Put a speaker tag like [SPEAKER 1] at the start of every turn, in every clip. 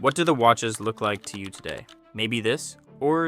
[SPEAKER 1] What do the watches look like to you today? Maybe this, or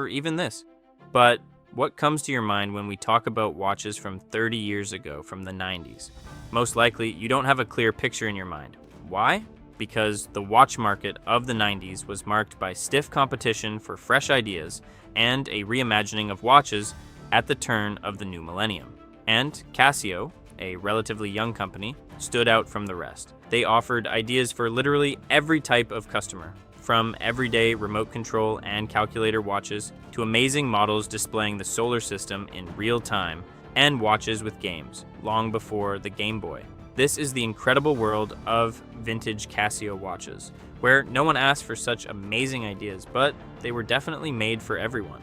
[SPEAKER 1] even this. But what comes to your mind when we talk about watches from 30 years ago, from the 90s? Most likely, you don't have a clear picture in your mind. Why? Because the watch market of the 90s was marked by stiff competition for fresh ideas and a reimagining of watches at the turn of the new millennium. And Casio, a relatively young company, stood out from the rest. They offered ideas for literally every type of customer, from everyday remote control and calculator watches to amazing models displaying the solar system in real time and watches with games, long before the Game Boy. This is the incredible world of vintage Casio watches, where no one asked for such amazing ideas, but they were definitely made for everyone.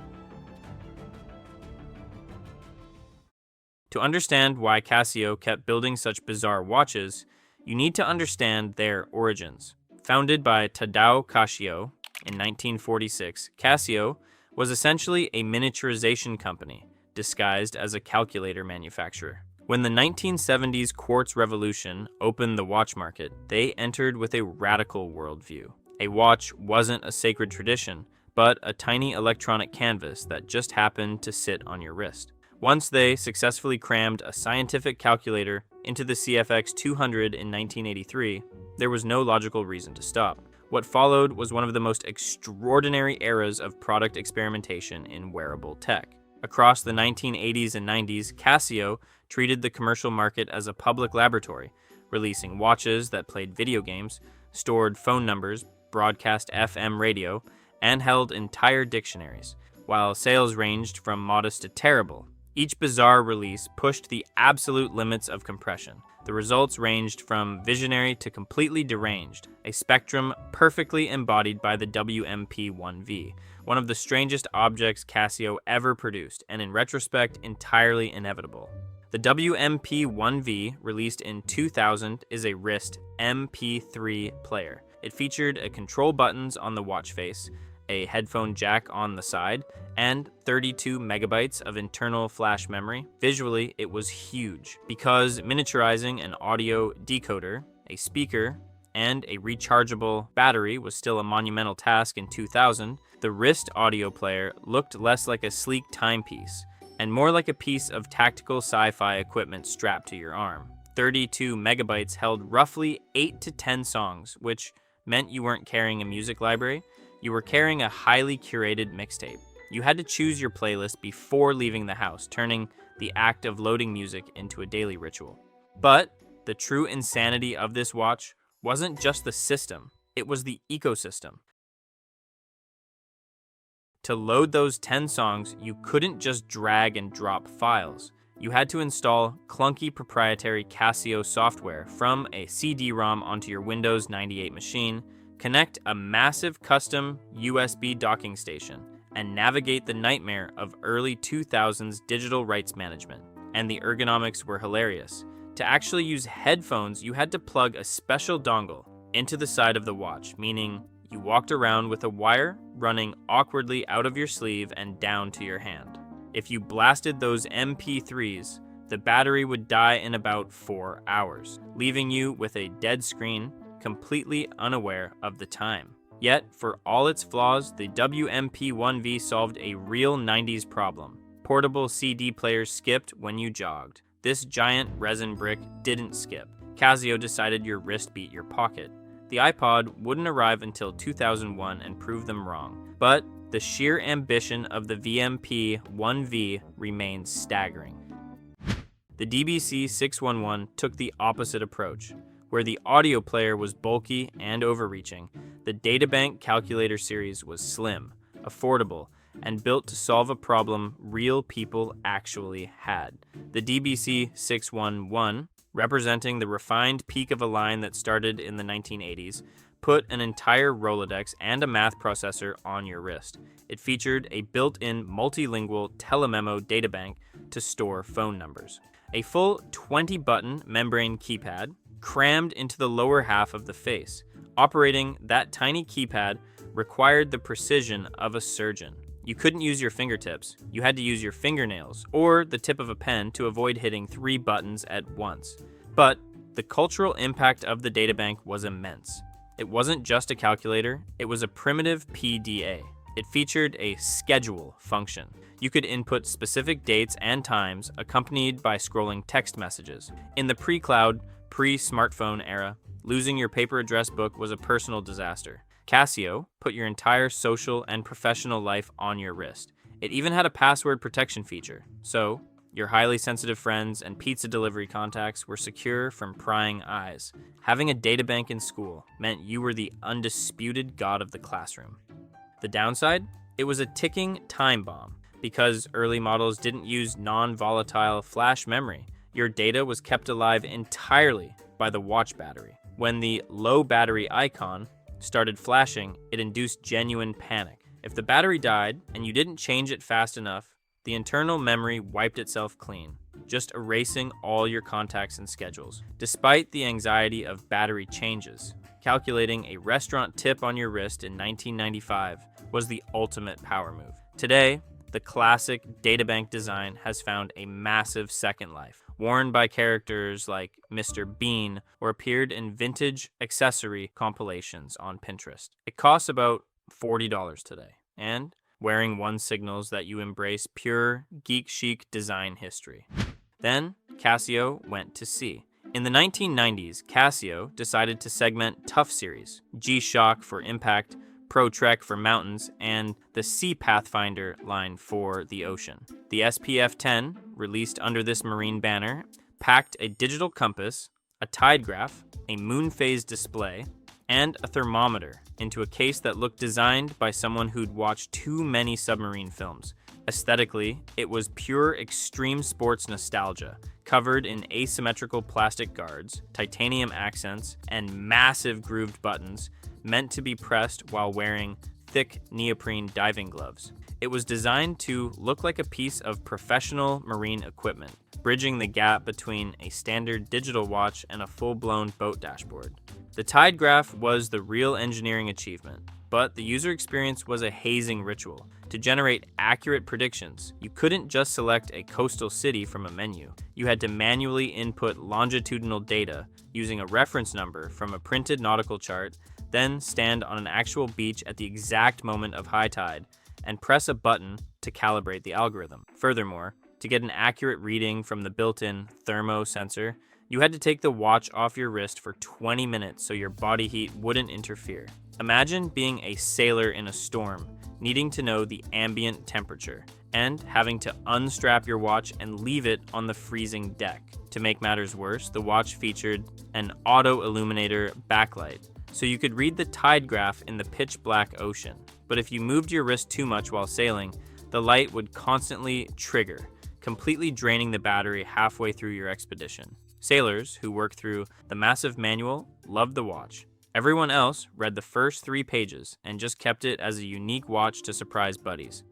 [SPEAKER 1] To understand why Casio kept building such bizarre watches, you need to understand their origins. Founded by Tadao Casio in 1946, Casio was essentially a miniaturization company disguised as a calculator manufacturer. When the 1970s quartz revolution opened the watch market, they entered with a radical worldview. A watch wasn't a sacred tradition, but a tiny electronic canvas that just happened to sit on your wrist. Once they successfully crammed a scientific calculator into the CFX 200 in 1983, there was no logical reason to stop. What followed was one of the most extraordinary eras of product experimentation in wearable tech. Across the 1980s and 90s, Casio treated the commercial market as a public laboratory, releasing watches that played video games, stored phone numbers, broadcast FM radio, and held entire dictionaries, while sales ranged from modest to terrible. Each bizarre release pushed the absolute limits of compression. The results ranged from visionary to completely deranged, a spectrum perfectly embodied by the WMP-1V, one of the strangest objects Casio ever produced, and in retrospect, entirely inevitable. The WMP-1V, released in 2000, is a wrist MP3 player. It featured a control buttons on the watch face, a headphone jack on the side, and 32 megabytes of internal flash memory. Visually, it was huge. Because miniaturizing an audio decoder, a speaker, and a rechargeable battery was still a monumental task in 2000, the wrist audio player looked less like a sleek timepiece and more like a piece of tactical sci-fi equipment strapped to your arm. 32 megabytes held roughly 8 to 10 songs, which meant you weren't carrying a music library. You were carrying a highly curated mixtape. You had to choose your playlist before leaving the house, turning the act of loading music into a daily ritual. But the true insanity of this watch wasn't just the system, it was the ecosystem. To load those 10 songs, you couldn't just drag and drop files. You had to install clunky proprietary Casio software from a CD-ROM onto your Windows 98 machine, connect a massive custom USB docking station, and navigate the nightmare of early 2000s digital rights management. And the ergonomics were hilarious. To actually use headphones, you had to plug a special dongle into the side of the watch, meaning you walked around with a wire running awkwardly out of your sleeve and down to your hand. If you blasted those MP3s, the battery would die in about 4 hours, leaving you with a dead screen, completely unaware of the time. Yet, for all its flaws, the WMP-1V solved a real 90s problem. Portable CD players skipped when you jogged. This giant resin brick didn't skip. Casio decided your wrist beat your pocket. The iPod wouldn't arrive until 2001 and prove them wrong. But the sheer ambition of the WMP-1V remains staggering. The DBC-611 took the opposite approach. Where the audio player was bulky and overreaching, the databank calculator series was slim, affordable, and built to solve a problem real people actually had. The DBC-611, representing the refined peak of a line that started in the 1980s, put an entire Rolodex and a math processor on your wrist. It featured a built-in multilingual telememo databank to store phone numbers. A full 20-button membrane keypad, crammed into the lower half of the face. Operating that tiny keypad required the precision of a surgeon. You couldn't use your fingertips. You had to use your fingernails or the tip of a pen to avoid hitting 3 buttons at once. But the cultural impact of the databank was immense. It wasn't just a calculator, it was a primitive PDA. It featured a schedule function. You could input specific dates and times accompanied by scrolling text messages. In the pre-cloud, pre-smartphone era, losing your paper address book was a personal disaster. Casio put your entire social and professional life on your wrist. It even had a password protection feature, so your highly sensitive friends and pizza delivery contacts were secure from prying eyes. Having a databank in school meant you were the undisputed god of the classroom. The downside? It was a ticking time bomb. Because early models didn't use non-volatile flash memory, your data was kept alive entirely by the watch battery. When the low battery icon started flashing, it induced genuine panic. If the battery died and you didn't change it fast enough, the internal memory wiped itself clean, just erasing all your contacts and schedules. Despite the anxiety of battery changes, calculating a restaurant tip on your wrist in 1995 was the ultimate power move. Today, the classic databank design has found a massive second life, worn by characters like Mr. Bean or appeared in vintage accessory compilations on Pinterest. It costs about $40 today, and wearing one signals that you embrace pure geek chic design history. Then, Casio went to sea. In the 1990s, Casio decided to segment Tough Series, G-Shock for impact, Pro Trek for mountains, and the Sea Pathfinder line for the ocean. The SPF-10, released under this marine banner, packed a digital compass, a tide graph, a moon phase display, and a thermometer into a case that looked designed by someone who'd watched too many submarine films. Aesthetically, it was pure extreme sports nostalgia, covered in asymmetrical plastic guards, titanium accents, and massive grooved buttons meant to be pressed while wearing thick neoprene diving gloves. It was designed to look like a piece of professional marine equipment, bridging the gap between a standard digital watch and a full-blown boat dashboard. The tide graph was the real engineering achievement, but the user experience was a hazing ritual. To generate accurate predictions, you couldn't just select a coastal city from a menu. You had to manually input longitudinal data using a reference number from a printed nautical chart, then stand on an actual beach at the exact moment of high tide and press a button to calibrate the algorithm. Furthermore, to get an accurate reading from the built-in thermo sensor, you had to take the watch off your wrist for 20 minutes so your body heat wouldn't interfere. Imagine being a sailor in a storm, needing to know the ambient temperature, and having to unstrap your watch and leave it on the freezing deck. To make matters worse, the watch featured an auto-illuminator backlight, so you could read the tide graph in the pitch-black ocean. But if you moved your wrist too much while sailing, the light would constantly trigger, completely draining the battery halfway through your expedition. Sailors who worked through the massive manual loved the watch. Everyone else read the first 3 pages and just kept it as a unique watch to surprise buddies.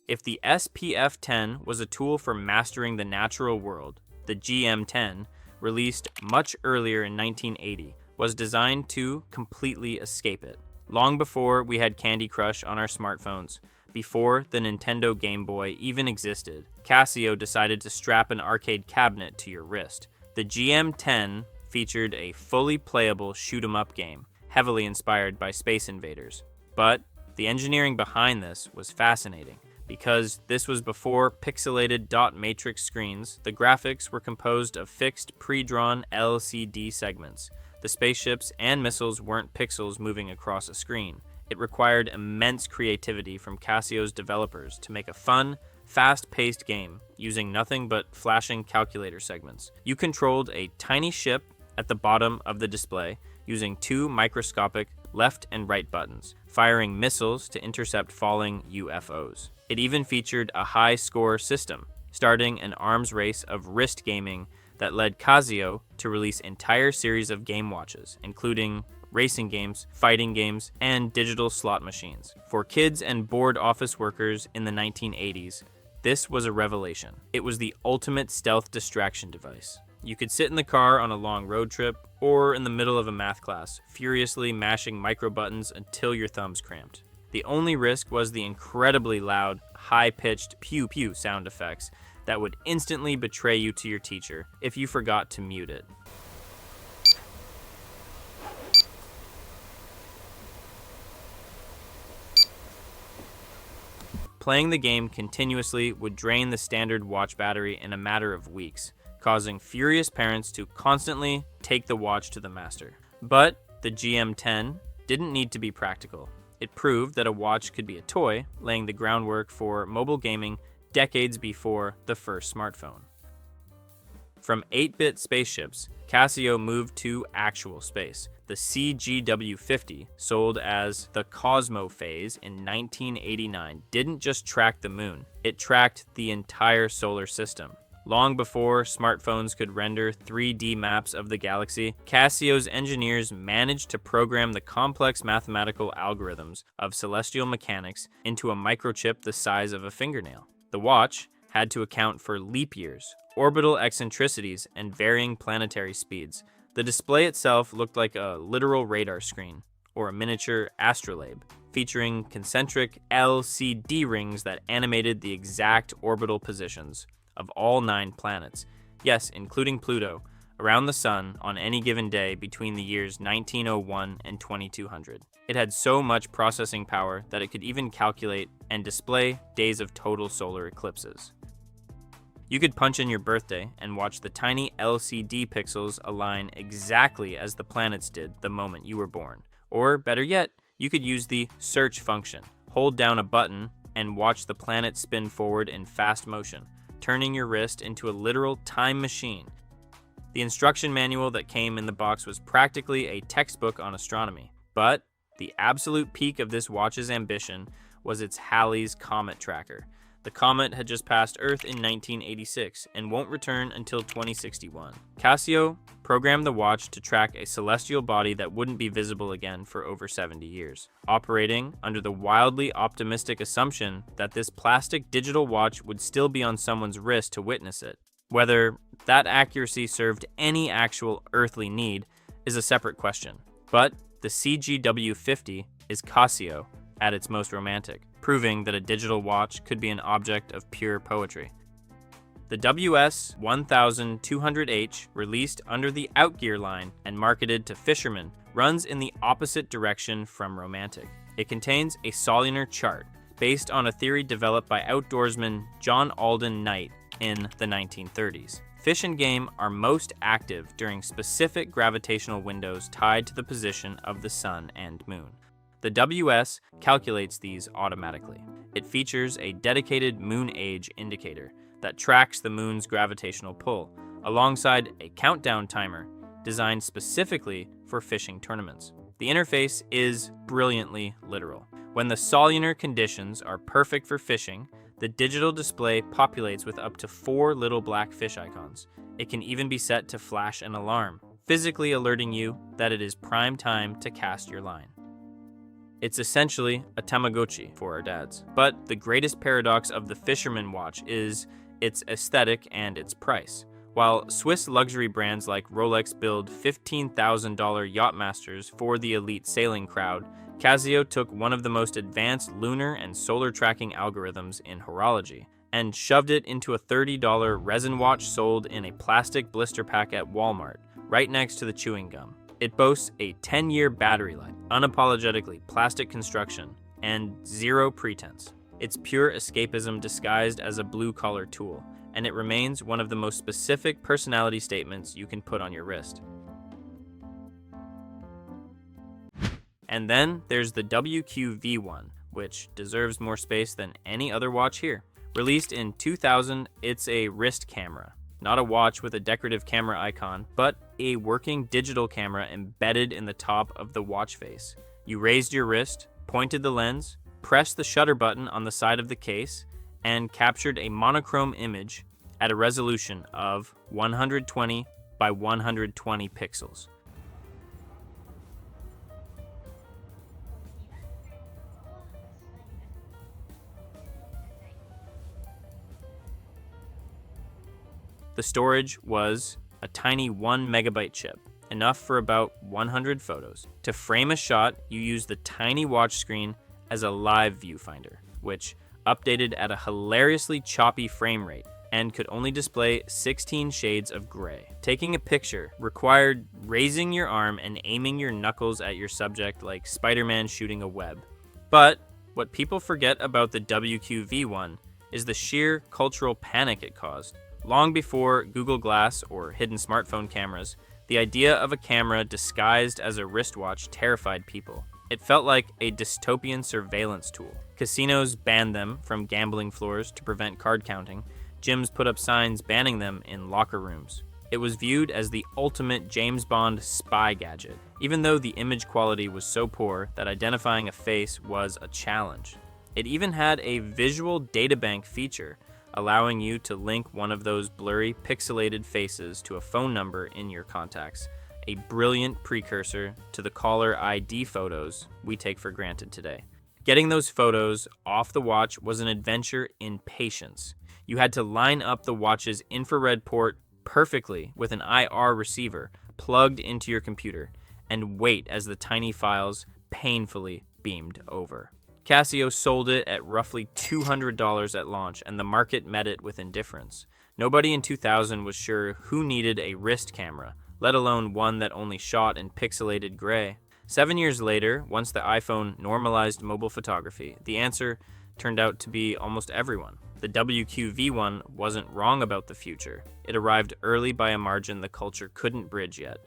[SPEAKER 1] If the SPF-10 was a tool for mastering the natural world, the GM-10, released much earlier in 1980, was designed to completely escape it. Long before we had Candy Crush on our smartphones, before the Nintendo Game Boy even existed, Casio decided to strap an arcade cabinet to your wrist. The GM-10 featured a fully playable shoot-'em-up game, heavily inspired by Space Invaders. But the engineering behind this was fascinating. Because this was before pixelated dot matrix screens, the graphics were composed of fixed, pre-drawn LCD segments. The spaceships and missiles weren't pixels moving across a screen. It required immense creativity from Casio's developers to make a fun, fast-paced game using nothing but flashing calculator segments. You controlled a tiny ship at the bottom of the display using 2 microscopic left and right buttons, firing missiles to intercept falling UFOs. It even featured a high-score system, starting an arms race of wrist gaming that led Casio to release entire series of game watches, including racing games, fighting games, and digital slot machines. For kids and bored office workers in the 1980s, this was a revelation. It was the ultimate stealth distraction device. You could sit in the car on a long road trip or in the middle of a math class, furiously mashing micro buttons until your thumbs cramped. The only risk was the incredibly loud, high-pitched pew-pew sound effects that would instantly betray you to your teacher if you forgot to mute it. playing the game continuously would drain the standard watch battery in a matter of weeks, causing furious parents to constantly take the watch to the master. But the GM10 didn't need to be practical. It proved that a watch could be a toy, laying the groundwork for mobile gaming decades before the first smartphone. From 8-bit spaceships, Casio moved to actual space. The CGW-50, sold as the Cosmo phase in 1989, didn't just track the moon, it tracked the entire solar system. Long before smartphones could render 3D maps of the galaxy, Casio's engineers managed to program the complex mathematical algorithms of celestial mechanics into a microchip the size of a fingernail. The watch had to account for leap years, orbital eccentricities, and varying planetary speeds. The display itself looked like a literal radar screen, or a miniature astrolabe, featuring concentric LCD rings that animated the exact orbital positions of all 9 planets, yes, including Pluto, around the Sun on any given day between the years 1901 and 2200. It had so much processing power that it could even calculate and display days of total solar eclipses. You could punch in your birthday and watch the tiny LCD pixels align exactly as the planets did the moment you were born. Or better yet, you could use the search function. Hold down a button and watch the planet spin forward in fast motion, turning your wrist into a literal time machine. The instruction manual that came in the box was practically a textbook on astronomy. But the absolute peak of this watch's ambition was its Halley's Comet tracker. The comet had just passed Earth in 1986 and won't return until 2061. Casio programmed the watch to track a celestial body that wouldn't be visible again for over 70 years, operating under the wildly optimistic assumption that this plastic digital watch would still be on someone's wrist to witness it. Whether that accuracy served any actual earthly need is a separate question. But the CGW-50 is Casio at its most romantic, proving that a digital watch could be an object of pure poetry. The WS-1200H, released under the Outgear line and marketed to fishermen, runs in the opposite direction from romantic. It contains a solunar chart based on a theory developed by outdoorsman John Alden Knight in the 1930s. Fish and game are most active during specific gravitational windows tied to the position of the sun and moon. The WS calculates these automatically. It features a dedicated moon age indicator that tracks the moon's gravitational pull, alongside a countdown timer designed specifically for fishing tournaments. The interface is brilliantly literal. When the solunar conditions are perfect for fishing, the digital display populates with up to 4 little black fish icons. It can even be set to flash an alarm, physically alerting you that it is prime time to cast your line. It's essentially a Tamagotchi for our dads. But the greatest paradox of the fisherman watch is its aesthetic and its price. While Swiss luxury brands like Rolex build $15,000 Yachtmasters for the elite sailing crowd, Casio took one of the most advanced lunar and solar tracking algorithms in horology and shoved it into a $30 resin watch sold in a plastic blister pack at Walmart, right next to the chewing gum. It boasts a 10-year battery life, unapologetically plastic construction, and zero pretense. It's pure escapism disguised as a blue-collar tool, and it remains one of the most specific personality statements you can put on your wrist. And then there's the WQ-V1, which deserves more space than any other watch here. Released in 2000, it's a wrist camera. Not a watch with a decorative camera icon, but a working digital camera embedded in the top of the watch face. You raised your wrist, pointed the lens, pressed the shutter button on the side of the case, and captured a monochrome image at a resolution of 120 by 120 pixels. The storage was a tiny 1 megabyte chip, enough for about 100 photos. To frame a shot, you use the tiny watch screen as a live viewfinder, which updated at a hilariously choppy frame rate and could only display 16 shades of gray. Taking a picture required raising your arm and aiming your knuckles at your subject like Spider-Man shooting a web. But What people forget about the WQV1 is the sheer cultural panic it caused. Long before Google Glass or hidden smartphone cameras, the idea of a camera disguised as a wristwatch terrified people. It felt like a dystopian surveillance tool. Casinos banned them from gambling floors to prevent card counting. Gyms put up signs banning them in locker rooms. It was viewed as the ultimate James Bond spy gadget, even though the image quality was so poor that identifying a face was a challenge. It even had a visual databank feature, allowing you to link one of those blurry, pixelated faces to a phone number in your contacts, a brilliant precursor to the caller ID photos we take for granted today. Getting those photos off the watch was an adventure in patience. You had to line up the watch's infrared port perfectly with an IR receiver plugged into your computer and wait as the tiny files painfully beamed over. Casio sold it at roughly $200 at launch, and the market met it with indifference. Nobody in 2000 was sure who needed a wrist camera, let alone one that only shot in pixelated gray. 7 years later, once the iPhone normalized mobile photography, the answer turned out to be almost everyone. The WQV1 wasn't wrong about the future. It arrived early by a margin the culture couldn't bridge yet.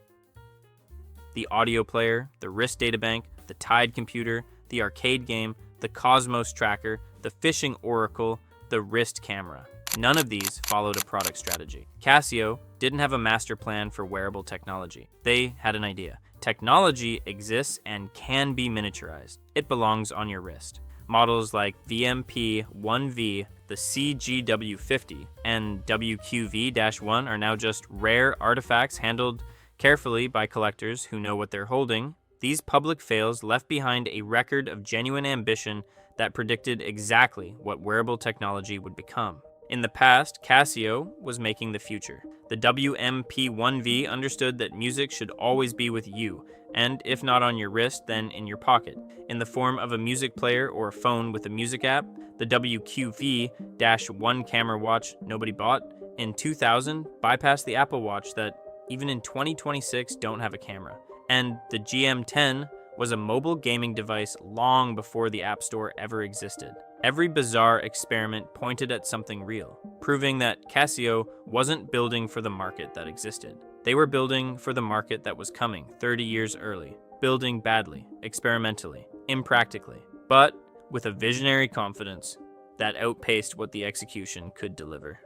[SPEAKER 1] The audio player, the wrist databank, the Tide computer, the arcade game, the Cosmos tracker, the fishing oracle, the wrist camera. None of these followed a product strategy. Casio didn't have a master plan for wearable technology. They had an idea. Technology exists and can be miniaturized. It belongs on your wrist. Models like VMP-1V, the CGW50, and WQV-1 are now just rare artifacts handled carefully by collectors who know what they're holding. These public fails left behind a record of genuine ambition that predicted exactly what wearable technology would become. In the past, Casio was making the future. The WMP-1V understood that music should always be with you, and if not on your wrist, then in your pocket. In the form of a music player or a phone with a music app, the WQV-1 camera watch nobody bought in 2000 bypassed the Apple Watch that even in 2026 don't have a camera. And the GM10 was a mobile gaming device long before the App Store ever existed. Every bizarre experiment pointed at something real, proving that Casio wasn't building for the market that existed. They were building for the market that was coming 30 years early, building badly, experimentally, impractically, but with a visionary confidence that outpaced what the execution could deliver.